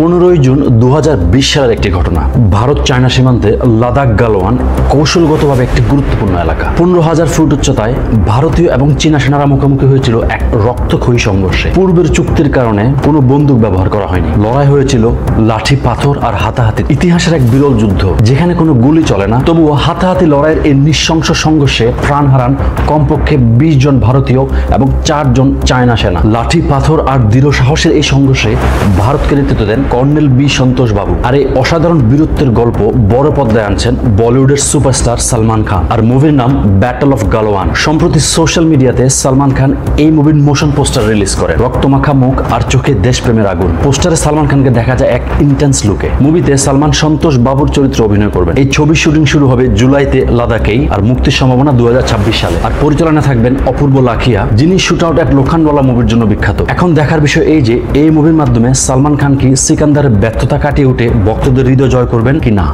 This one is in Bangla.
15 জুন 2020 সালের একটি ঘটনা। ভারত চায়না সীমান্তে লাদাখ গালওয়ান কৌশলগতভাবে একটি গুরুত্বপূর্ণ এলাকা। 15,000 ফুট উচ্চতায় ভারতীয় এবং চীনা সেনারা মুখোমুখি হয়েছিল এক রক্তক্ষয়ী সংঘর্ষে। পূর্বের চুক্তির কারণে কোনো বন্দুক ব্যবহার করা হয়নি। লড়াই হয়েছিল লাঠি, পাথর আর হাতাহাতি। ইতিহাসের এক বিরল যুদ্ধ, যেখানে কোনো গুলি চলে না, তবুও হাতাহাতি লড়াইয়ের এই নৃশংস সংঘর্ষে প্রাণ হারান কমপক্ষে 20 জন ভারতীয় এবং 4 জন চায়না সেনা। লাঠি, পাথর আর দৃঢ় সাহসের এই সংঘর্ষে ভারতকে নেতৃত্ব দেন কর্নেল বি সন্তোষ বাবু। আর এই অসাধারণ বীরত্বের গল্প বড় পর্দায় আনছেন বলিউডের সুপারস্টার সালমান খান। আর মুভির নাম ব্যাটল অফ গালওয়ান। সম্প্রতি সোশ্যাল মিডিয়াতে সালমান খান এই মুভির মোশন পোস্টার রিলিজ করে। রক্তমাখা মুখ আর চোখে দেশপ্রেমের আগুন। পোস্টারে সালমান খানকে দেখা যায় এক ইন্টেন্স লুকে। মুভিতে সালমান সন্তোষ বাবুর চরিত্রে অভিনয় করবেন। এই ছবির শুটিং শুরু হবে জুলাইতে লাদাখেই, আর মুক্তির সম্ভাবনা 2026 সালে। আর পরিচালনা থাকবেন অপূর্ব লাখিয়া, যিনি শুট আউট এক লোখানওয়ালা মুভির জন্য বিখ্যাত। এখন দেখার বিষয় এই যে এই মুভির মাধ্যমে সালমান খান কি সিকান্দারের ব্যর্থতা কাটিয়ে উঠে ভক্তদের হৃদয় জয় করবেন কি না।